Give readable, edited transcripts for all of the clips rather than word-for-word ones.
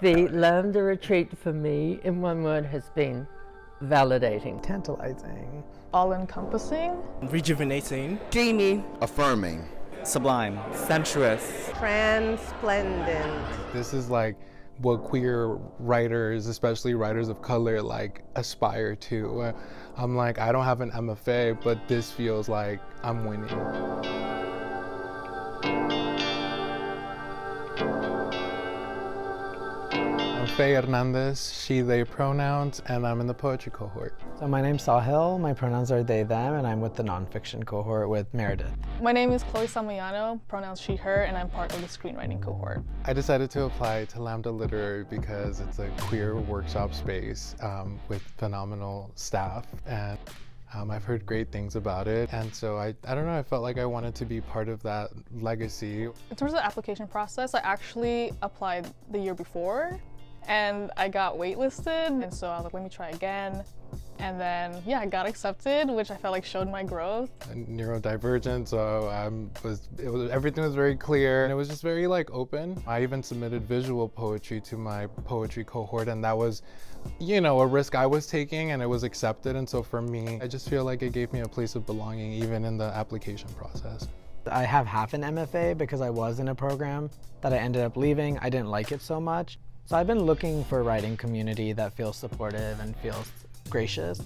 The Lambda retreat for me, in one word, has been validating. Tantalizing. All-encompassing. Rejuvenating. Dreamy. Affirming. Sublime. Sensuous. Transplendent. This is like what queer writers, especially writers of color, like aspire to. I'm like, I don't have an MFA, but this feels like I'm winning. I'm Faye Hernandez, she, they pronouns, and I'm in the poetry cohort. So my name's Sahil, my pronouns are they, them, and I'm with the nonfiction cohort with Meredith. My name is Chloe Samayano, pronouns she, her, and I'm part of the screenwriting cohort. I decided to apply to Lambda Literary because it's a queer workshop space with phenomenal staff, and I've heard great things about it, and so I don't know, I felt like I wanted to be part of that legacy. In terms of the application process, I actually applied the year before, and I got waitlisted, and so I was like, let me try again. And then, yeah, I got accepted, which I felt like showed my growth. Neurodivergent, so everything was very clear, and it was just very like open. I even submitted visual poetry to my poetry cohort, and that was, you know, a risk I was taking, and it was accepted. And so for me, I just feel like it gave me a place of belonging even in the application process. I have half an MFA because I was in a program that I ended up leaving. I didn't like it so much. So I've been looking for a writing community that feels supportive and feels gracious.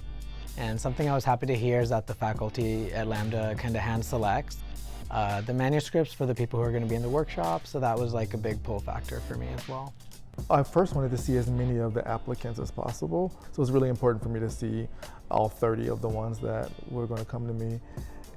And something I was happy to hear is that the faculty at Lambda kind of hand selects the manuscripts for the people who are going to be in the workshop. So that was like a big pull factor for me as well. I first wanted to see as many of the applicants as possible. So it was really important for me to see all 30 of the ones that were going to come to me.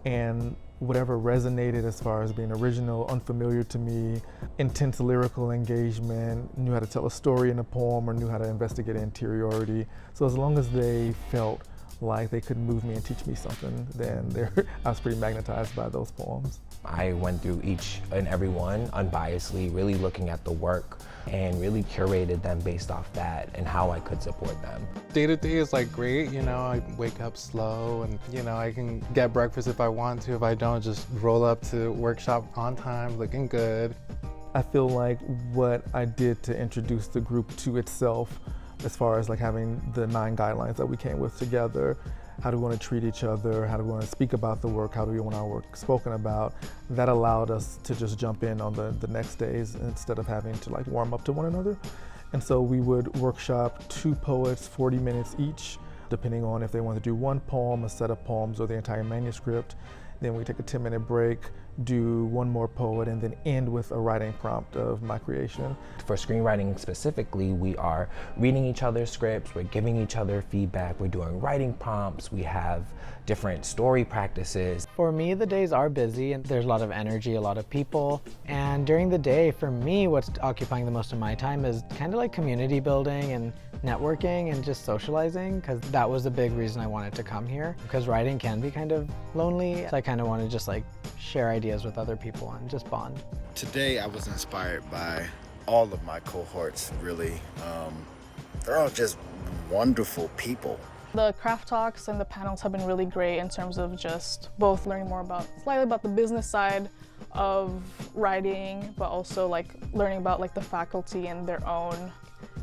And whatever resonated as far as being original, unfamiliar to me, intense lyrical engagement, knew how to tell a story in a poem, or knew how to investigate interiority. So as long as they felt like they could move me and teach me something, then I was pretty magnetized by those poems. I went through each and every one unbiasedly, really looking at the work and really curated them based off that and how I could support them. Day to day is like great, you know, I wake up slow and, you know, I can get breakfast if I want to. If I don't, just roll up to workshop on time, looking good. I feel like what I did to introduce the group to itself, as far as like having the 9 guidelines that we came with together, how do we want to treat each other, how do we want to speak about the work, how do we want our work spoken about, that allowed us to just jump in on the next days instead of having to like warm up to one another. And so we would workshop 2 poets, 40 minutes each, depending on if they want to do one poem, a set of poems, or the entire manuscript. Then we take a 10-minute break, do one more poet, and then end with a writing prompt of my creation. For screenwriting specifically, we are reading each other's scripts, we're giving each other feedback, we're doing writing prompts, we have different story practices. For me, the days are busy and there's a lot of energy, a lot of people. And during the day, for me, what's occupying the most of my time is kind of like community building and networking and just socializing, because that was a big reason I wanted to come here, because writing can be kind of lonely. So I kind of want to just like share ideas with other people and just bond. Today I was inspired by all of my cohorts, really. They're all just wonderful people. The craft talks and the panels have been really great in terms of just both learning more slightly about the business side of writing, but also like learning about like the faculty and their own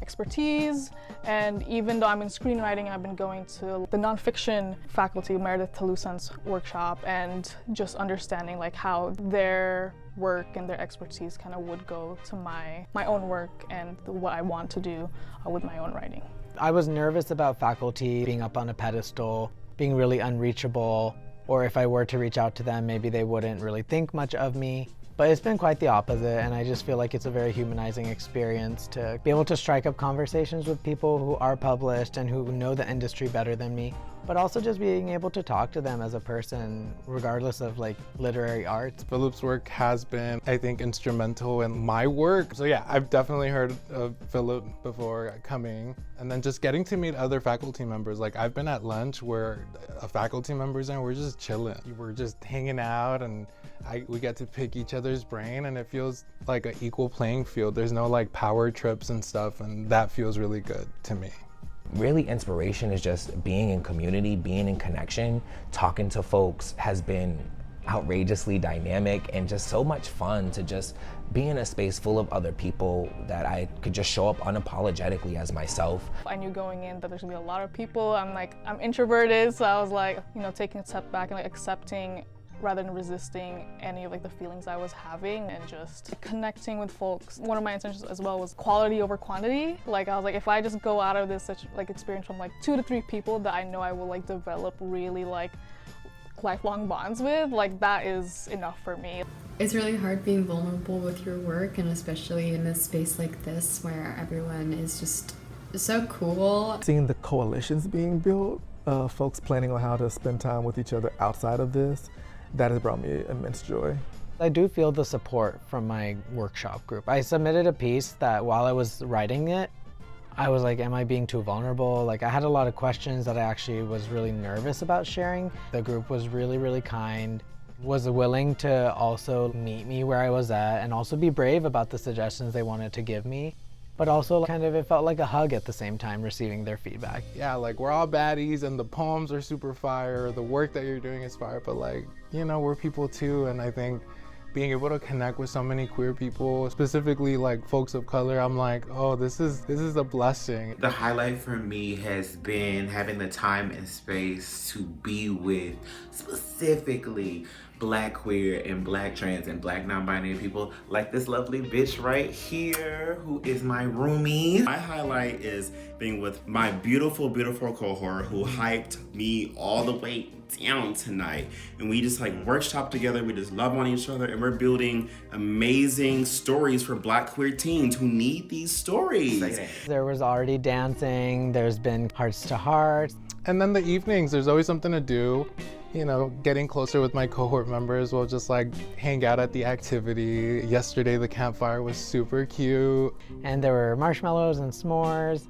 expertise. And even though I'm in screenwriting, I've been going to the nonfiction faculty, Meredith Talusan's workshop, and just understanding like how their work and their expertise kind of would go to my own work and what I want to do with my own writing. I was nervous about faculty being up on a pedestal, being really unreachable, or if I were to reach out to them, maybe they wouldn't really think much of me. But it's been quite the opposite, and I just feel like it's a very humanizing experience to be able to strike up conversations with people who are published and who know the industry better than me, but also just being able to talk to them as a person, regardless of like literary arts. Philip's work has been, I think, instrumental in my work. So yeah, I've definitely heard of Philip before coming, and then just getting to meet other faculty members. Like I've been at lunch where a faculty member's in, we're just chilling. We're just hanging out, and we get to pick each other's brain, and it feels like an equal playing field. There's no like power trips and stuff, and that feels really good to me. Really, inspiration is just being in community, being in connection. Talking to folks has been outrageously dynamic and just so much fun to just being in a space full of other people that I could just show up unapologetically as myself. I knew going in that there's gonna be a lot of people. I'm introverted, so I was like, taking a step back and accepting rather than resisting any of the feelings I was having and just connecting with folks. One of my intentions as well was quality over quantity. I was like, if I just go out of this experience from 2 to 3 people that I know I will develop really lifelong bonds with, that is enough for me. It's really hard being vulnerable with your work, and especially in a space like this where everyone is just so cool. Seeing the coalitions being built, folks planning on how to spend time with each other outside of this, that has brought me immense joy. I do feel the support from my workshop group. I submitted a piece that while I was writing it, I was like, am I being too vulnerable? I had a lot of questions that I actually was really nervous about sharing. The group was really, really kind, was willing to also meet me where I was at and also be brave about the suggestions they wanted to give me. But also it felt like a hug at the same time receiving their feedback. Yeah, we're all baddies and the poems are super fire, the work that you're doing is fire, but we're people too, and I think being able to connect with so many queer people, specifically folks of color, I'm like, oh, this is a blessing. The highlight for me has been having the time and space to be with specifically Black queer and Black trans and Black non-binary people like this lovely bitch right here who is my roomie. My highlight is being with my beautiful, beautiful cohort who hyped me all the way down tonight, and we just workshop together. We just love on each other, and we're building amazing stories for Black queer teens who need these stories. There was already dancing, there's been hearts to hearts. And then the evenings, there's always something to do. Getting closer with my cohort members, we'll just hang out at the activity. Yesterday, the campfire was super cute. And there were marshmallows and s'mores.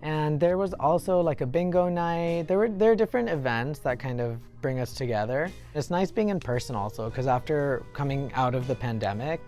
And there was also a bingo night. There are different events that kind of bring us together. It's nice being in person also, because after coming out of the pandemic,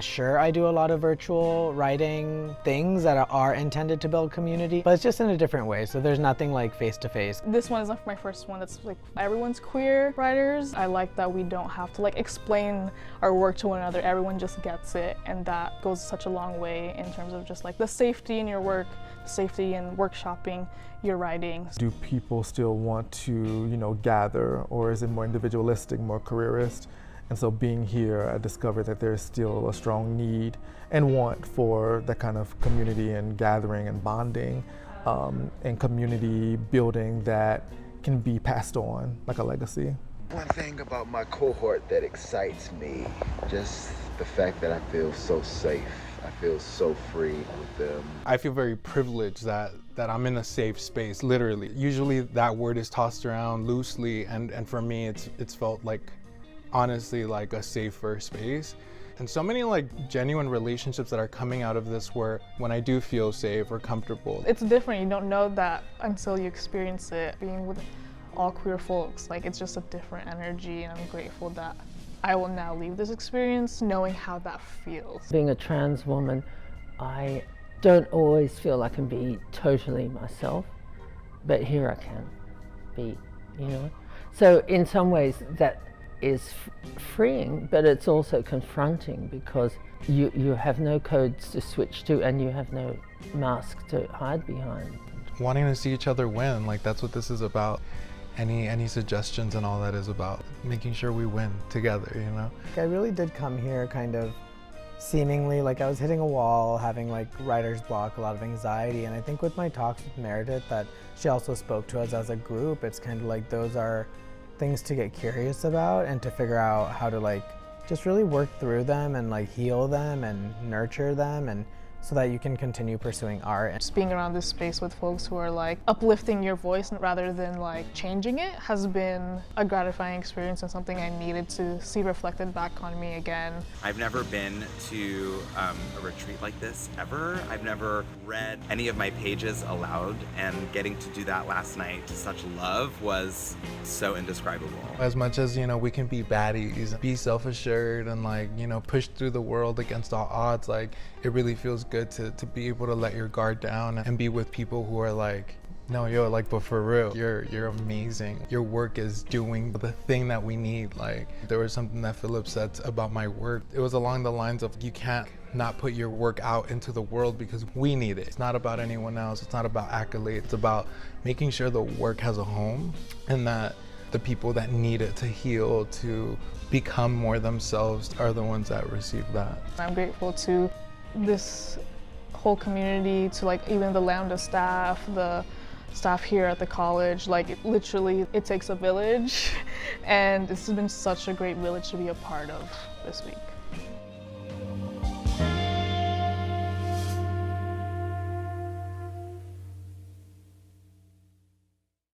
sure, I do a lot of virtual writing things that are intended to build community, but it's just in a different way. So there's nothing face-to-face. This one is my first one that's everyone's queer writers. I like that we don't have to explain our work to one another. Everyone just gets it, and that goes such a long way in terms of just the safety in your work, safety in workshopping your writing. Do people still want to, gather, or is it more individualistic, more careerist? And so being here, I discovered that there's still a strong need and want for that kind of community and gathering and bonding and community building that can be passed on like a legacy. One thing about my cohort that excites me, just the fact that I feel so safe. I feel so free with them. I feel very privileged that I'm in a safe space, literally. Usually that word is tossed around loosely, and for me it's felt honestly a safer space. And so many genuine relationships that are coming out of this where when I do feel safe or comfortable. It's different, you don't know that until you experience it. Being with all queer folks, it's just a different energy, and I'm grateful that I will now leave this experience knowing how that feels. Being a trans woman, I don't always feel I can be totally myself, but here I can be, So in some ways that is freeing, but it's also confronting because you have no codes to switch to and you have no mask to hide behind. Wanting to see each other win, that's what this is about. Any suggestions and all that is about making sure we win together, I really did come here kind of seemingly I was hitting a wall, having writer's block, a lot of anxiety, and I think with my talks with Meredith that she also spoke to us as a group, it's kind of those are things to get curious about and to figure out how to just really work through them and heal them and nurture them, and so that you can continue pursuing art. Just being around this space with folks who are uplifting your voice rather than changing it has been a gratifying experience and something I needed to see reflected back on me again. I've never been to a retreat like this ever. I've never read any of my pages aloud, and getting to do that last night to such love was so indescribable. As much as, we can be baddies, be self-assured and push through the world against all odds, it really feels good to be able to let your guard down and be with people who are No, yo, like, but for real, you're amazing. Your work is doing the thing that we need. Like, there was something that Philip said about my work. It was along the lines of, you can't not put your work out into the world because we need it. It's not about anyone else. It's not about accolades. It's about making sure the work has a home and that the people that need it to heal, to become more themselves, are the ones that receive that. I'm grateful to this whole community, to like even the Lambda staff, the staff here at the college. Like it takes a village, and this has been such a great village to be a part of this week.